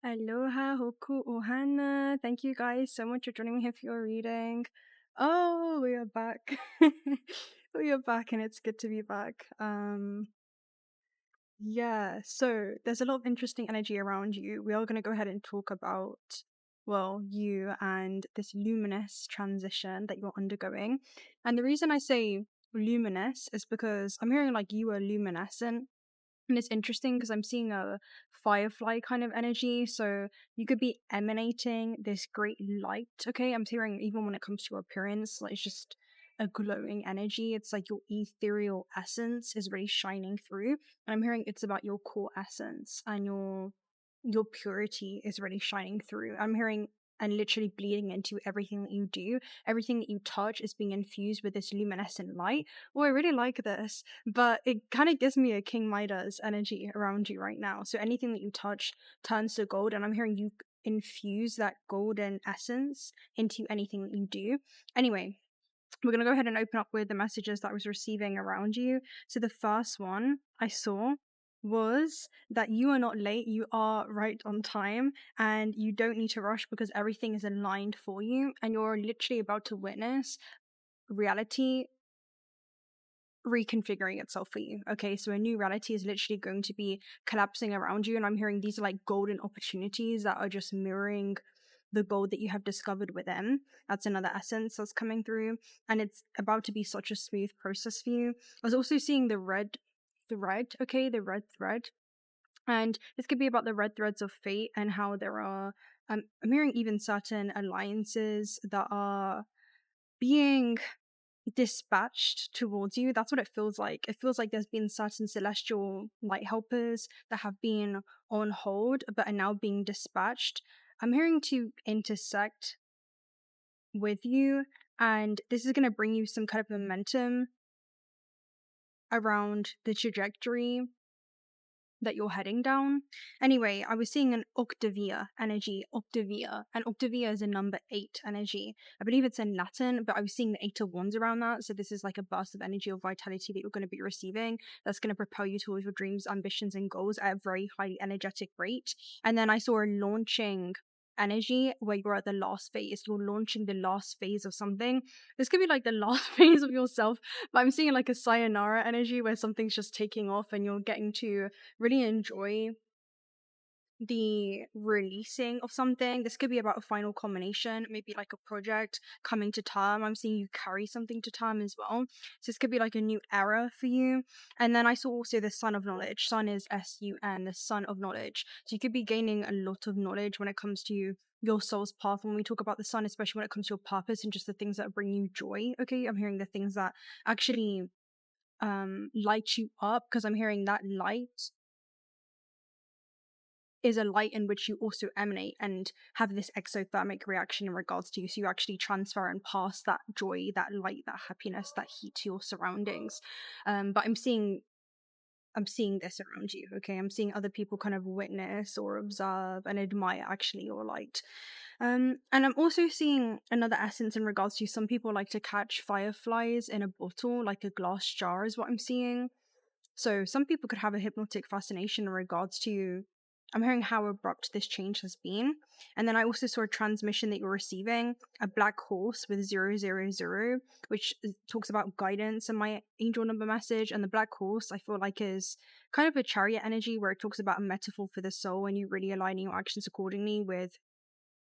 Aloha hoku ohana. Thank you guys so much for joining me here for your reading. Oh, we are back. We are back and it's good to be back. Yeah, so there's a lot of interesting energy around you. We are going to go ahead and talk about, well, you and this luminous transition that you're undergoing. And the reason I say luminous is because I'm hearing like you are luminescent. And it's interesting because I'm seeing a firefly kind of energy. So you could be emanating this great light. Okay. I'm hearing even when it comes to your appearance, like it's just a glowing energy. It's like your ethereal essence is really shining through. And I'm hearing it's about your core essence and your purity is really shining through. I'm hearing and literally bleeding into everything that you do. Everything that you touch is being infused with this luminescent light. Oh, I really like this, but it kind of gives me a King Midas energy around you right now. So anything that you touch turns to gold, and I'm hearing you infuse that golden essence into anything that you do. Anyway, we're going to go ahead and open up with the messages that I was receiving around you. So the first one I saw was that you are not late, you are right on time, and you don't need to rush because everything is aligned for you, and you're literally about to witness reality reconfiguring itself for you. Okay, so a new reality is literally going to be collapsing around you, and I'm hearing these are like golden opportunities that are just mirroring the gold that you have discovered within. That's another essence that's coming through, and it's about to be such a smooth process for you. I was also seeing the red thread, okay, the red thread, and this could be about the red threads of fate and how there are I'm hearing even certain alliances that are being dispatched towards you. That's what it feels like. It feels like there's been certain celestial light helpers that have been on hold but are now being dispatched. I'm hearing to intersect with you, and this is going to bring you some kind of momentum around the trajectory that you're heading down. Anyway, I was seeing an octavia energy, octavia, and octavia is a number 8 energy. I believe it's in Latin, but I was seeing the 8 of wands around that. So this is like a burst of energy or vitality that you're going to be receiving that's going to propel you towards your dreams, ambitions, and goals at a very highly energetic rate. And then I saw a launching energy where you're at the last phase. You're launching the last phase of something. This could be like the last phase of yourself, but I'm seeing like a sayonara energy where something's just taking off and you're getting to really enjoy the releasing of something. This could be about a final culmination, maybe like a project coming to term. I'm seeing you carry something to term as well. So this could be like a new era for you. And then I saw also the Sun of Knowledge. Sun is S-U-N, the Sun of Knowledge. So you could be gaining a lot of knowledge when it comes to your soul's path. When we talk about the sun, especially when it comes to your purpose and just the things that bring you joy. Okay, I'm hearing the things that actually light you up, because I'm hearing that light is a light in which you also emanate and have this exothermic reaction in regards to you. So you actually transfer and pass that joy, that light, that happiness, that heat to your surroundings. But I'm seeing this around you. Okay, I'm seeing other people kind of witness or observe and admire actually your light. And I'm also seeing another essence in regards to some people like to catch fireflies in a bottle, like a glass jar is what I'm seeing. So some people could have a hypnotic fascination in regards to, I'm hearing how abrupt this change has been. And then I also saw a transmission that you're receiving, a black horse with 000, which talks about guidance and my angel number message. And the black horse, I feel like, is kind of a chariot energy where it talks about a metaphor for the soul and you really aligning your actions accordingly with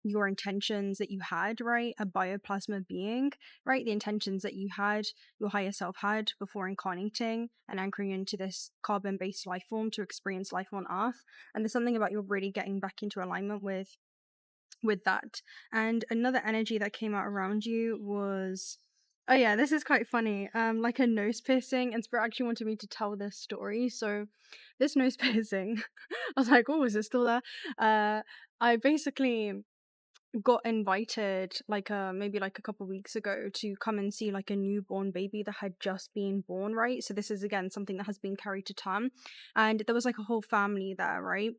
your intentions that you had, right? A bioplasma being, right? The intentions that you had, your higher self had before incarnating and anchoring into this carbon-based life form to experience life on Earth. And there's something about you really getting back into alignment with that. And another energy that came out around you was, oh yeah, this is quite funny. Like a nose piercing, and Spirit actually wanted me to tell this story. So this nose piercing, I was like, oh, is it still there? I basically got invited like maybe like a couple weeks ago to come and see like a newborn baby that had just been born, right? So this is again something that has been carried to term, and there was like a whole family there, right?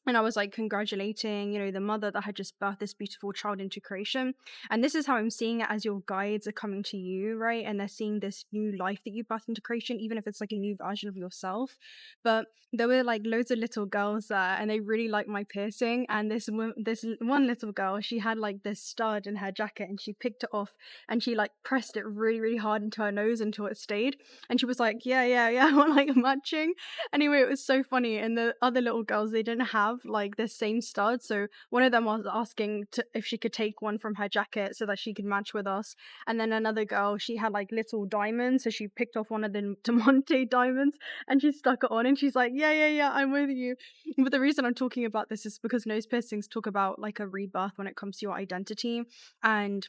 And I was like congratulating, the mother that had just birthed this beautiful child into creation. And this is how I'm seeing it, as your guides are coming to you, right? And they're seeing this new life that you birthed into creation, even if it's like a new version of yourself. But there were like loads of little girls there, and they really liked my piercing. And this one little girl, she had like this stud in her jacket, and she picked it off, and she like pressed it really, really hard into her nose until it stayed. And she was like, yeah, yeah, yeah, we're like matching. Anyway, it was so funny. And the other little girls, they didn't have like the same stud, so one of them was asking if she could take one from her jacket so that she could match with us. And then another girl, she had like little diamonds, so she picked off one of the diamante diamonds and she stuck it on, and she's like, yeah, yeah, yeah, I'm with you. But the reason I'm talking about this is because nose piercings talk about like a rebirth when it comes to your identity. And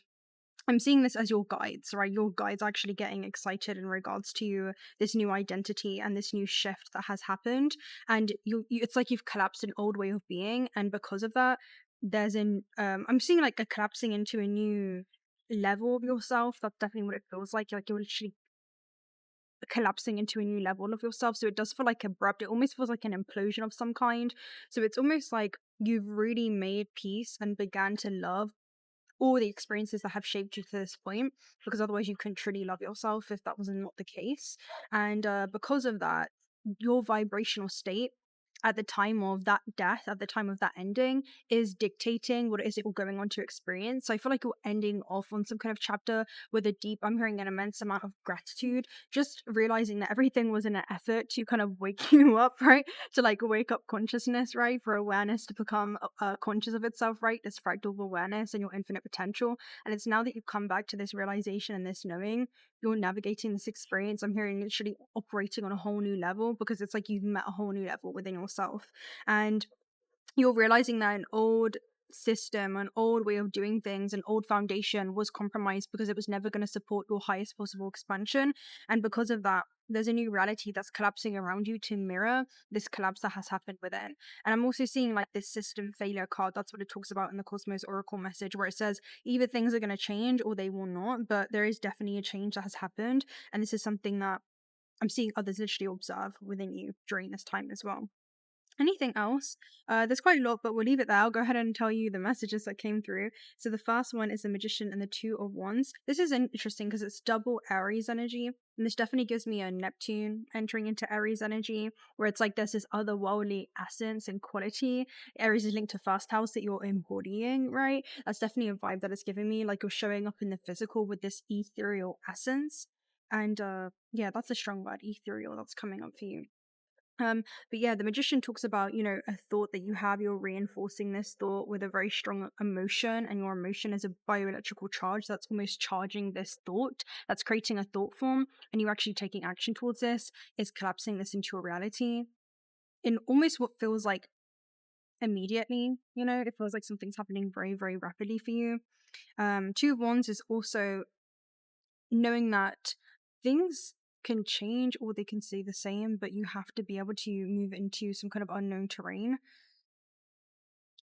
I'm seeing this as your guides, right? Your guides actually getting excited in regards to this new identity and this new shift that has happened. And it's like you've collapsed an old way of being, and because of that, I'm seeing like a collapsing into a new level of yourself. That's definitely what it feels like. Like you're literally collapsing into a new level of yourself. So it does feel like abrupt. It almost feels like an implosion of some kind. So it's almost like you've really made peace and began to love all the experiences that have shaped you to this point, because otherwise you couldn't truly love yourself if that was not the case. And because of that, your vibrational state at the time of that death, at the time of that ending, is dictating what it is that you're going on to experience. So I feel like you're ending off on some kind of chapter with I'm hearing an immense amount of gratitude, just realizing that everything was in an effort to kind of wake you up, right? To like wake up consciousness, right? For awareness to become conscious of itself, right? This fractal of awareness and your infinite potential. And it's now that you've come back to this realization and this knowing, you're navigating this experience. I'm hearing literally operating on a whole new level, because it's like you've met a whole new level within yourself. And you're realizing that an old system, an old way of doing things, an old foundation was compromised because it was never going to support your highest possible expansion. And because of that, there's a new reality that's collapsing around you to mirror this collapse that has happened within. And I'm also seeing like this system failure card. That's what it talks about in the Cosmos Oracle message, where it says either things are going to change or they will not, but there is definitely a change that has happened. And this is something that I'm seeing others literally observe within you during this time as well. Anything else? There's quite a lot, but we'll leave it there. I'll go ahead and tell you the messages that came through. So the first one is the Magician and the Two of Wands. This is interesting because it's double Aries energy, and this definitely gives me a Neptune entering into Aries energy, where it's like there's this otherworldly essence and quality. Aries is linked to first house that you're embodying, right? That's definitely a vibe that it's giving me, like you're showing up in the physical with this ethereal essence. And yeah, that's a strong word, ethereal, that's coming up for you. But yeah, the Magician talks about, a thought that you have, you're reinforcing this thought with a very strong emotion, and your emotion is a bioelectrical charge that's almost charging this thought, that's creating a thought form, and you're actually taking action towards this, is collapsing this into a reality in almost what feels like immediately. It feels like something's happening very, very rapidly for you. Two of Wands is also knowing that things can change or they can stay the same, but you have to be able to move into some kind of unknown terrain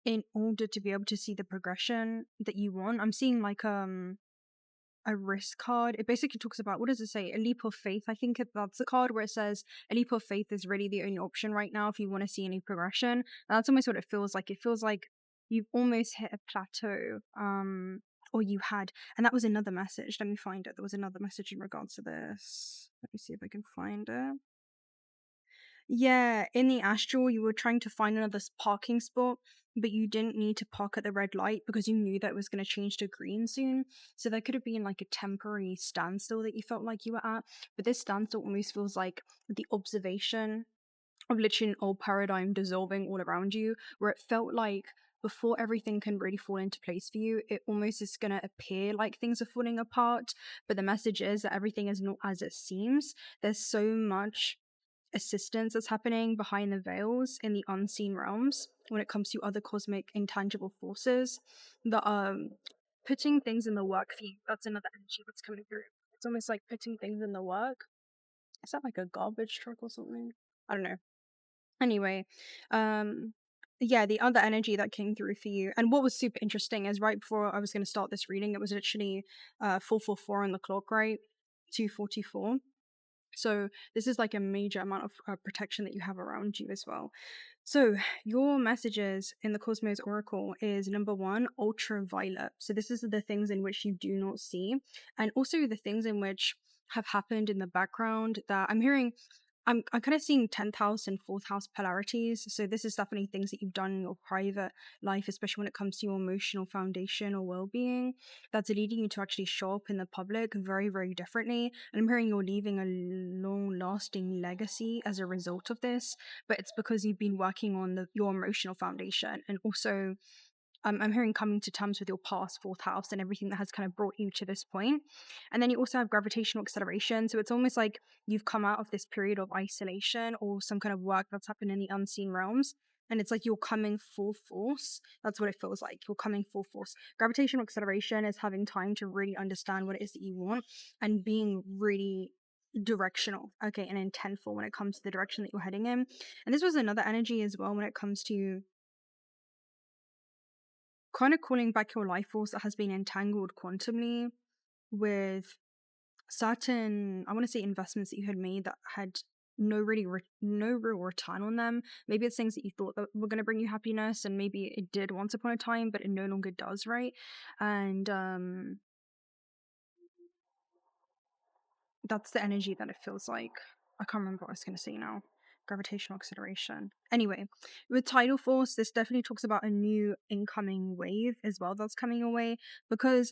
in order to be able to see the progression that you want. I'm seeing like a risk card. It basically talks about, what does it say? A leap of faith. I think that's the card where it says a leap of faith is really the only option right now if you want to see any progression. And that's almost what it feels like. It feels like you've almost hit a plateau. Or you had, and that was another message. Let me find it. There was another message in regards to this. Let me see if I can find it. Yeah, in the astral, you were trying to find another parking spot, but you didn't need to park at the red light because you knew that it was going to change to green soon. So there could have been like a temporary standstill that you felt like you were at. But this standstill almost feels like the observation of literally an old paradigm dissolving all around you, where it felt like before everything can really fall into place for you, it almost is going to appear like things are falling apart. But the message is that everything is not as it seems. There's so much assistance that's happening behind the veils in the unseen realms when it comes to other cosmic intangible forces that are putting things in the work for you. That's another energy that's coming through. It's almost like putting things in the work. Is that like a garbage truck or something? I don't know. Anyway, yeah, the other energy that came through for you, and what was super interesting is right before I was going to start this reading, it was literally 444 on the clock, right? 244. So this is like a major amount of protection that you have around you as well. So your messages in the Cosmos Oracle is number 1, ultraviolet. So this is the things in which you do not see, and also the things in which have happened in the background that I'm hearing. I'm kind of seeing 10th house and 4th house polarities. So this is definitely things that you've done in your private life, especially when it comes to your emotional foundation or well-being, that's leading you to actually show up in the public very, very differently. And I'm hearing you're leaving a long-lasting legacy as a result of this, but it's because you've been working on your emotional foundation. And also I'm hearing coming to terms with your past 4th house and everything that has kind of brought you to this point. And then you also have gravitational acceleration. So it's almost like you've come out of this period of isolation or some kind of work that's happened in the unseen realms. And it's like you're coming full force. That's what it feels like. You're coming full force. Gravitational acceleration is having time to really understand what it is that you want and being really directional, okay, and intentful when it comes to the direction that you're heading in. And this was another energy as well when it comes to kind of calling back your life force that has been entangled quantumly with certain, I want to say, investments that you had made that had no real return on them. Maybe it's things that you thought that were going to bring you happiness, and maybe it did once upon a time, but it no longer does, right? And that's the energy that it feels like. I can't remember what I was going to say now. Gravitational acceleration. Anyway, with tidal force, this definitely talks about a new incoming wave as well that's coming away, because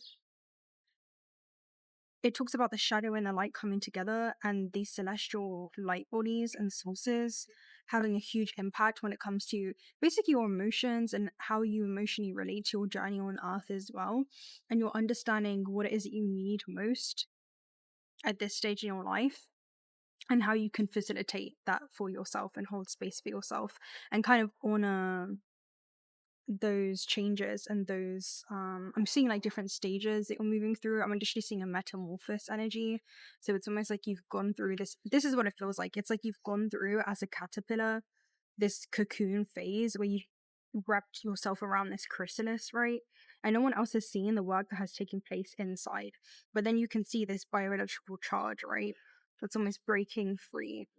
it talks about the shadow and the light coming together and these celestial light bodies and sources having a huge impact when it comes to basically your emotions and how you emotionally relate to your journey on earth as well. And you're understanding what it is that you need most at this stage in your life and how you can facilitate that for yourself and hold space for yourself and kind of honor those changes and those I'm seeing like different stages that you're moving through. I'm initially seeing a metamorphosis energy, so it's almost like you've gone through this is what it feels like. It's like you've gone through as a caterpillar this cocoon phase where you wrapped yourself around this chrysalis, right? And no one else has seen the work that has taken place inside, but then you can see this bioelectrical charge, right? That's almost breaking free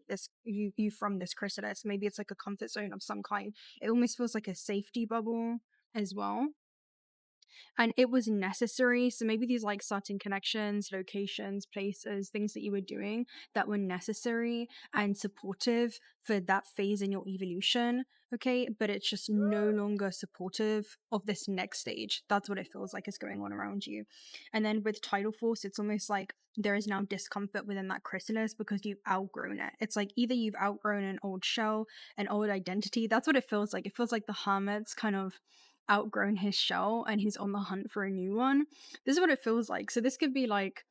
you from this chrysalis. Maybe it's like a comfort zone of some kind. It almost feels like a safety bubble as well, and it was necessary. So maybe these like certain connections, locations, places, things that you were doing that were necessary and supportive for that phase in your evolution, okay, but it's just no longer supportive of this next stage. That's what it feels like is going on around you. And then with tidal force, it's almost like there is now discomfort within that chrysalis because you've outgrown it. It's like either you've outgrown an old shell, an old identity. That's what it feels like. It feels like the hermit's kind of outgrown his shell and he's on the hunt for a new one. This is what it feels like. So this could be like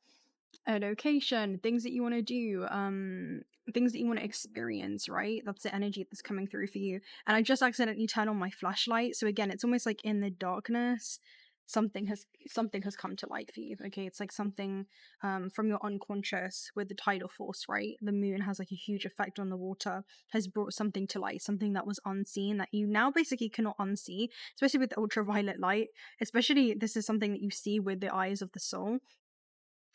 a location, things that you want to do, things that you want to experience, right? That's the energy that's coming through for you. And I just accidentally turned on my flashlight, so again, it's almost like in the darkness something has come to light for you, okay? It's like something from your unconscious with the tidal force, right? The moon has like a huge effect on the water, has brought something to light, something that was unseen that you now basically cannot unsee, especially with ultraviolet light. Especially this is something that you see with the eyes of the soul.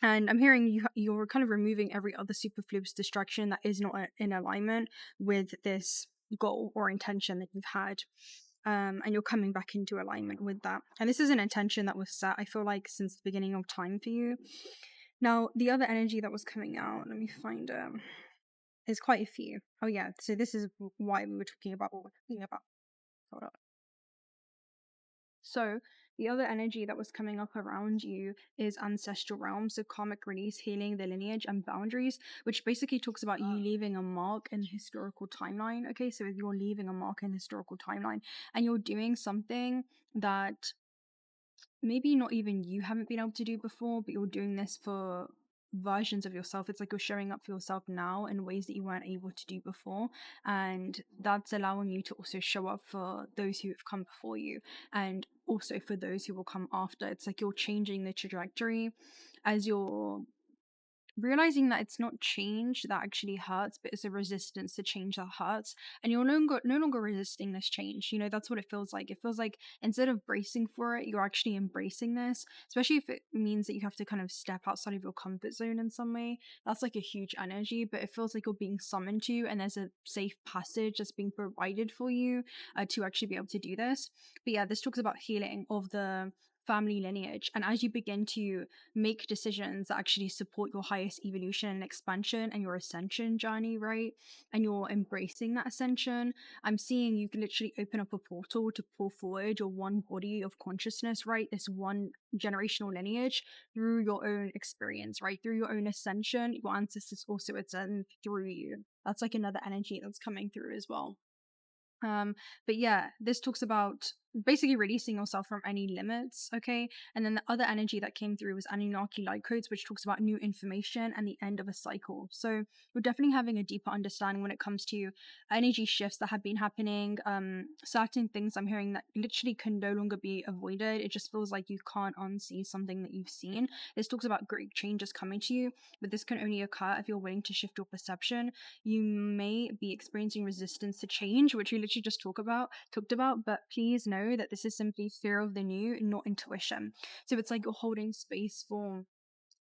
And I'm hearing you're kind of removing every other superfluous distraction that is not in alignment with this goal or intention that you've had. And you're coming back into alignment with that. And this is an intention that was set, I feel like, since the beginning of time for you. Now, the other energy that was coming out, let me find is quite a few. Oh yeah, so this is why we were talking about what we're talking about. Hold on. So the other energy that was coming up around you is ancestral realms, so karmic release, healing the lineage and boundaries, which basically talks about you leaving a mark in historical timeline. Okay, so if you're leaving a mark in historical timeline and you're doing something that maybe not even you haven't been able to do before, but you're doing this for versions of yourself. It's like you're showing up for yourself now in ways that you weren't able to do before, and that's allowing you to also show up for those who have come before you and also for those who will come after. It's like you're changing the trajectory as you're realizing that it's not change that actually hurts, but it's a resistance to change that hurts. And you're no longer resisting this change. You know, that's what it feels like. It feels like instead of bracing for it, you're actually embracing this, especially if it means that you have to kind of step outside of your comfort zone in some way. That's like a huge energy, but it feels like you're being summoned to, and there's a safe passage that's being provided for you to actually be able to do this. But yeah, this talks about healing of the family lineage, and as you begin to make decisions that actually support your highest evolution and expansion and your ascension journey, right, and you're embracing that ascension, I'm seeing you can literally open up a portal to pull forward your one body of consciousness, right, this one generational lineage through your own experience, right, through your own ascension. Your ancestors also ascend through you. That's like another energy that's coming through as well. But yeah, this talks about basically releasing yourself from any limits, okay? And then the other energy that came through was Anunnaki light codes, which talks about new information and the end of a cycle. So we're definitely having a deeper understanding when it comes to energy shifts that have been happening. Certain things I'm hearing that literally can no longer be avoided. It just feels like you can't unsee something that you've seen. This talks about great changes coming to you, but this can only occur if you're willing to shift your perception. You may be experiencing resistance to change, which we literally just talked about, but please know that this is simply fear of the new, not intuition. So it's like you're holding space for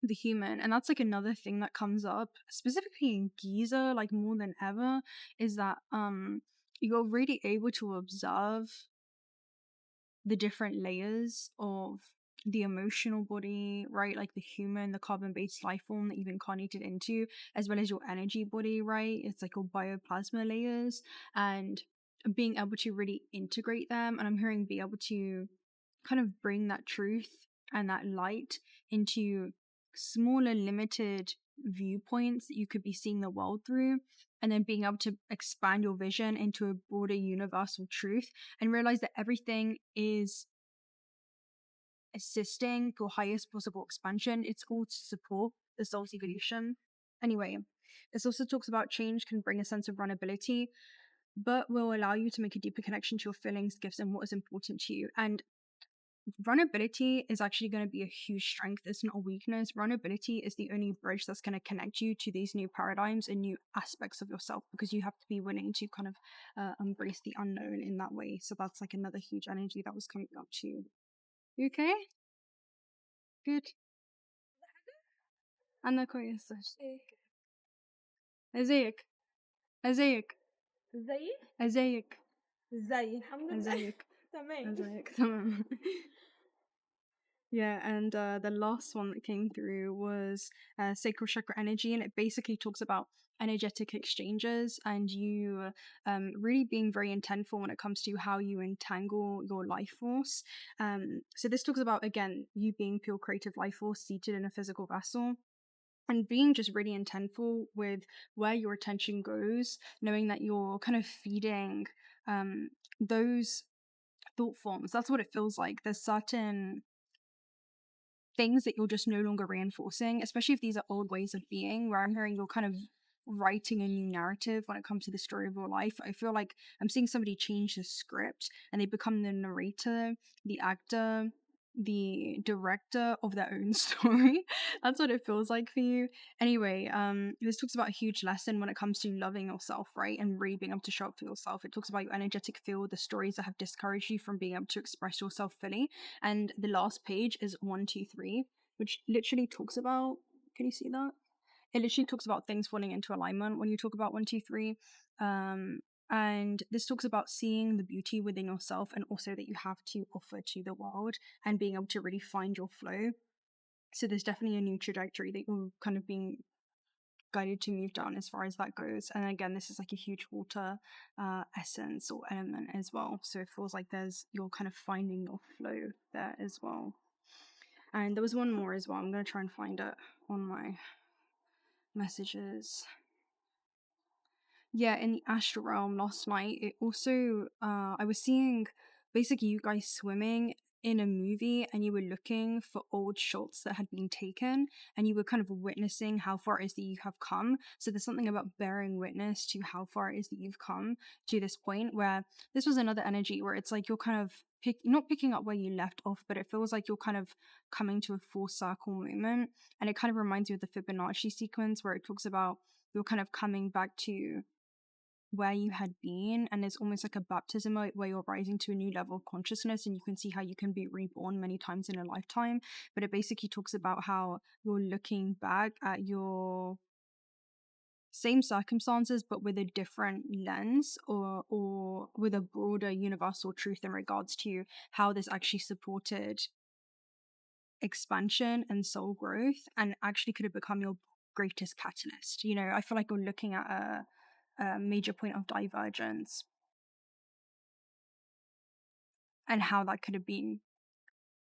the human, and that's like another thing that comes up specifically in Giza, like more than ever, is that you're really able to observe the different layers of the emotional body, right? Like the human, the carbon-based life form that you've incarnated into, as well as your energy body, right? It's like your bioplasma layers, and being able to really integrate them. And I'm hearing be able to kind of bring that truth and that light into smaller, limited viewpoints that you could be seeing the world through, and then being able to expand your vision into a broader universal truth and realize that everything is assisting your highest possible expansion. It's all to support the soul's evolution. Anyway, this also talks about change can bring a sense of vulnerability, but will allow you to make a deeper connection to your feelings, gifts, and what is important to you. And vulnerability is actually going to be a huge strength. It's not a weakness. Vulnerability is the only bridge that's going to connect you to these new paradigms and new aspects of yourself, because you have to be willing to kind of embrace the unknown in that way. So that's like another huge energy that was coming up to you. You okay? Good. أنا كويسة. ازيك؟ ازيك؟ زي ازيك؟ الحمد لله ازيك؟ تمام. ازيك؟ تمام. Yeah, and the last one that came through was sacral chakra energy, and it basically talks about energetic exchanges and you really being very intentful when it comes to how you entangle your life force. So this talks about, again, you being pure creative life force seated in a physical vessel, and being just really intentful with where your attention goes, knowing that you're kind of feeding those thought forms. That's what it feels like. There's certain things that you're just no longer reinforcing, especially if these are old ways of being, where I'm hearing you're kind of writing a new narrative when it comes to the story of your life. I feel like I'm seeing somebody change the script and they become the narrator, the actor, the director of their own story. That's what it feels like for you. Anyway, this talks about a huge lesson when it comes to loving yourself, right? And really being able to show up for yourself. It talks about your energetic field, the stories that have discouraged you from being able to express yourself fully. And the last page is 123, which literally talks about, can you see that? It literally talks about things falling into alignment when you talk about 123. And this talks about seeing the beauty within yourself, and also that you have to offer to the world, and being able to really find your flow. So there's definitely a new trajectory that you're kind of being guided to move down as far as that goes. And again, this is like a huge water essence or element as well. So it feels like you're kind of finding your flow there as well. And there was one more as well. I'm going to try and find it on my messages. Yeah, in the astral realm last night, it also I was seeing basically you guys swimming in a movie and you were looking for old shots that had been taken and you were kind of witnessing how far it is that you have come. So there's something about bearing witness to how far it is that you've come to this point, where this was another energy where it's like you're kind of not picking up where you left off, but it feels like you're kind of coming to a full circle moment. And it kind of reminds me of the Fibonacci sequence where it talks about you're kind of coming back to where you had been, and it's almost like a baptism where you're rising to a new level of consciousness, and you can see how you can be reborn many times in a lifetime. But it basically talks about how you're looking back at your same circumstances but with a different lens, or with a broader universal truth in regards to how this actually supported expansion and soul growth, and actually could have become your greatest catalyst. I feel like you're looking at a major point of divergence, and how that could have been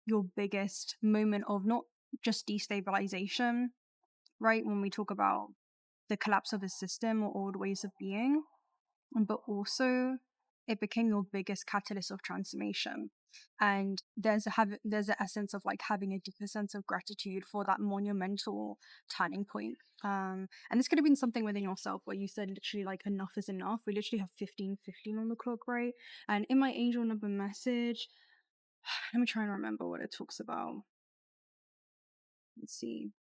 your biggest moment of not just destabilization, right? When we talk about the collapse of a system or old ways of being, but also it became your biggest catalyst of transformation. And there's an essence of like having a deeper sense of gratitude for that monumental turning point. And this could have been something within yourself where you said literally like enough is enough. We literally have 15:15 on the clock, right? And in my angel number message, let me try and remember what it talks about. Let's see.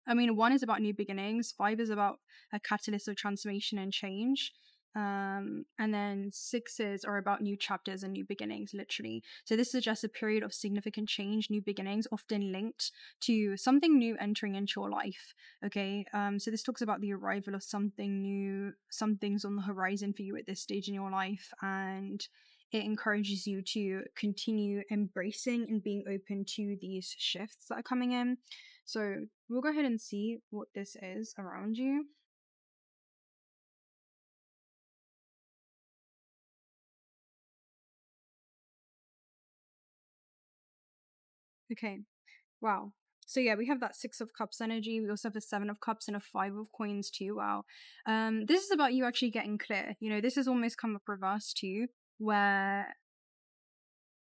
I mean, 1 is about new beginnings, 5 is about a catalyst of transformation and change. And then 6s are about new chapters and new beginnings, literally. So this suggests a period of significant change, new beginnings, often linked to something new entering into your life. Okay. So this talks about the arrival of something new, something's on the horizon for you at this stage in your life, and it encourages you to continue embracing and being open to these shifts that are coming in. So we'll go ahead and see what this is around you. Okay, wow. So yeah, we have that 6 of Cups energy. We also have the 7 of Cups and a 5 of Coins too. Wow. This is about you actually getting clear. This has almost come up reverse too, where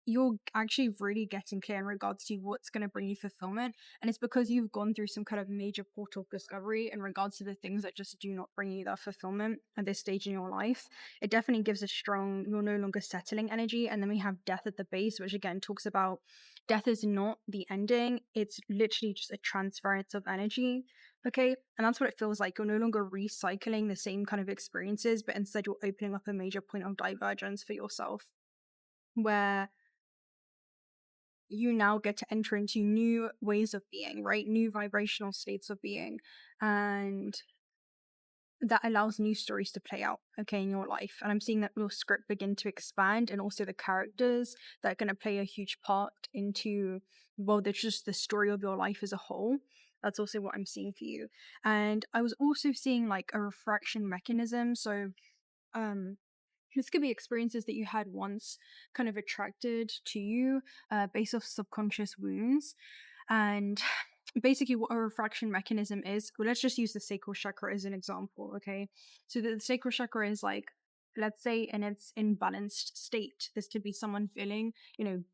you're actually really getting clear in regards to what's going to bring you fulfillment. And it's because you've gone through some kind of major portal of discovery in regards to the things that just do not bring you that fulfillment at this stage in your life. It definitely gives a strong, you're no longer settling energy. And then we have death at the base, which again talks about death is not the ending. It's literally just a transference of energy. Okay. And that's what it feels like. You're no longer recycling the same kind of experiences, but instead you're opening up a major point of divergence for yourself, where you now get to enter into new ways of being, right? New vibrational states of being. And that allows new stories to play out, okay, in your life. And I'm seeing that your script begin to expand, and also the characters that are going to play a huge part into, well, there's just the story of your life as a whole. That's also what I'm seeing for you. And I was also seeing like a refraction mechanism. So, this could be experiences that you had once kind of attracted to you based off subconscious wounds. And basically what a refraction mechanism is, well, let's just use the sacral chakra as an example, okay? So the sacral chakra is like, let's say in its imbalanced state, this could be someone feeling,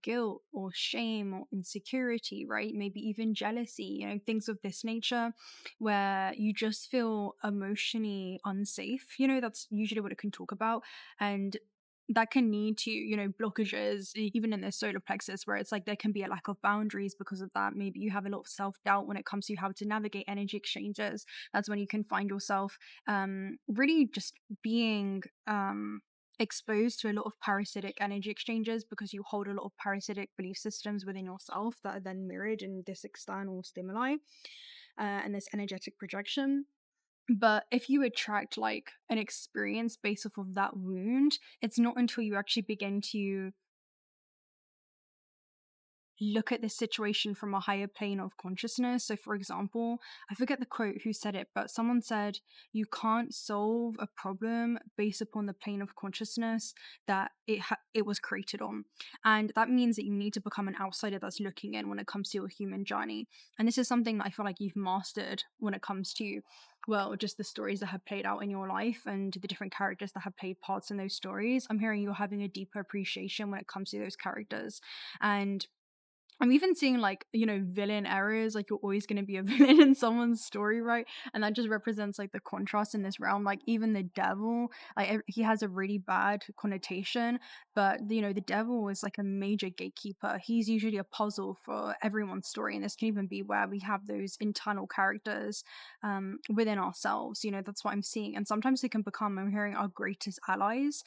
guilt or shame or insecurity, right? Maybe even jealousy, things of this nature, where you just feel emotionally unsafe. That's usually what it can talk about. And that can lead to, blockages, even in the solar plexus, where it's like there can be a lack of boundaries because of that. Maybe you have a lot of self-doubt when it comes to how to navigate energy exchanges. That's when you can find yourself really just being exposed to a lot of parasitic energy exchanges, because you hold a lot of parasitic belief systems within yourself that are then mirrored in this external stimuli and this energetic projection. But if you attract like an experience based off of that wound, it's not until you actually begin to look at this situation from a higher plane of consciousness. So for example, I forget the quote who said it, but someone said, you can't solve a problem based upon the plane of consciousness that it was created on. And that means that you need to become an outsider that's looking in when it comes to your human journey. And this is something that I feel like you've mastered when it comes to well, just the stories that have played out in your life and the different characters that have played parts in those stories. I'm hearing you're having a deeper appreciation when it comes to those characters. And I'm even seeing, like, you know, villain errors. Like, you're always going to be a villain in someone's story, right? And that just represents, like, the contrast in this realm. Like, even the devil, like, he has a really bad connotation, but, you know, the devil is like a major gatekeeper. He's usually a puzzle for everyone's story. And this can even be where we have those internal characters within ourselves. You know, that's what I'm seeing. And sometimes they can become, I'm hearing, our greatest allies.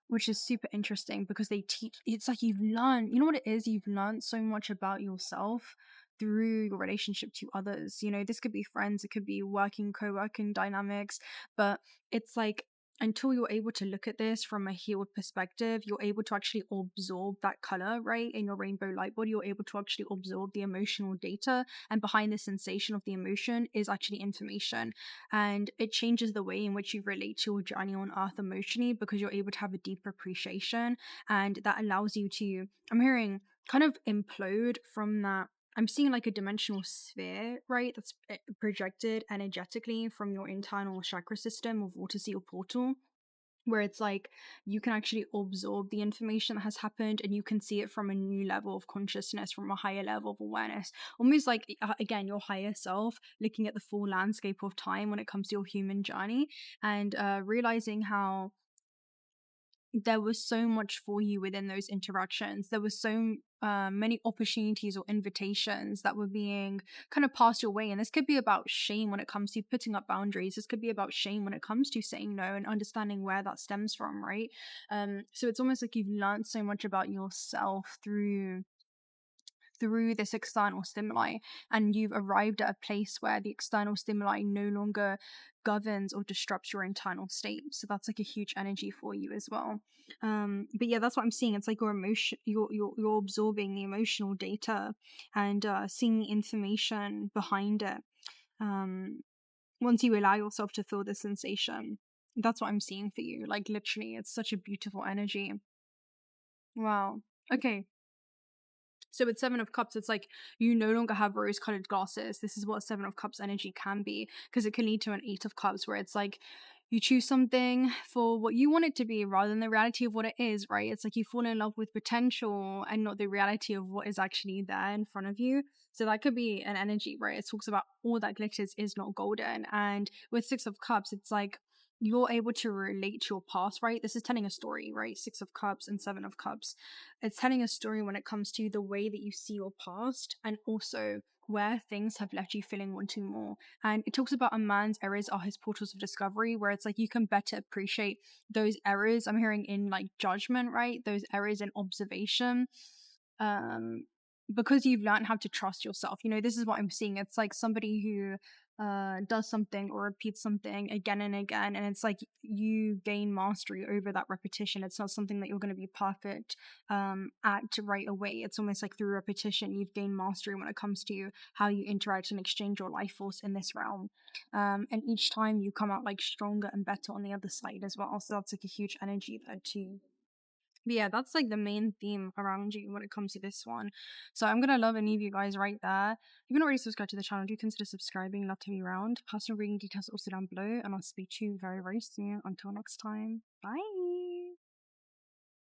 Which is super interesting because they teach, it's like you've learned, you know what it is, you've learned so much about yourself through your relationship to others. You know, this could be friends, it could be co-working dynamics, but it's like, until you're able to look at this from a healed perspective, you're able to actually absorb that color, right, in your rainbow light body. You're able to actually absorb the emotional data, and behind the sensation of the emotion is actually information. And it changes the way in which you relate to your journey on earth emotionally, because you're able to have a deeper appreciation, and that allows you to, I'm hearing, kind of implode from that. I'm seeing like a dimensional sphere, right, that's projected energetically from your internal chakra system or vortice or portal, where it's like you can actually absorb the information that has happened and you can see it from a new level of consciousness, from a higher level of awareness, almost like, again, your higher self looking at the full landscape of time when it comes to your human journey, and realizing how there was so much for you within those interactions. There was so many opportunities or invitations that were being kind of passed your way. And this could be about shame when it comes to putting up boundaries. This could be about shame when it comes to saying no and understanding where that stems from, right? So it's almost like you've learned so much about yourself through this external stimuli, and you've arrived at a place where the external stimuli no longer governs or disrupts your internal state. So that's like a huge energy for you as well. But yeah, that's what I'm seeing. It's like your emotion, you're absorbing the emotional data and seeing the information behind it. Once you allow yourself to feel the sensation, that's what I'm seeing for you. Like, literally, it's such a beautiful energy. Wow. Okay. So with Seven of Cups, it's like you no longer have rose-colored glasses. This is what Seven of Cups energy can be, because it can lead to an Eight of Cups, where it's like you choose something for what you want it to be rather than the reality of what it is, right? It's like you fall in love with potential and not the reality of what is actually there in front of you. So that could be an energy, right? It talks about all that glitters is not golden. And with Six of Cups, it's like you're able to relate to your past, right? This is telling a story, right? Six of Cups and Seven of Cups. It's telling a story when it comes to the way that you see your past, and also where things have left you feeling wanting more. And it talks about a man's errors are his portals of discovery, where it's like you can better appreciate those errors. I'm hearing in like judgment, right? Those errors in observation. Because you've learned how to trust yourself. You know, this is what I'm seeing. It's like somebody who does something or repeats something again and again, and it's like you gain mastery over that repetition. It's not something that you're going to be perfect at right away. It's almost like through repetition you've gained mastery when it comes to how you interact and exchange your life force in this realm, and each time you come out like stronger and better on the other side as well. So that's like a huge energy there too. But yeah, that's like the main theme around you when it comes to this one. So I'm gonna love and leave you guys right there. If you're not already subscribed to the channel, do consider subscribing. Love to be around. Personal reading details are also down below, and I'll speak to you very, very soon. Until next time, bye.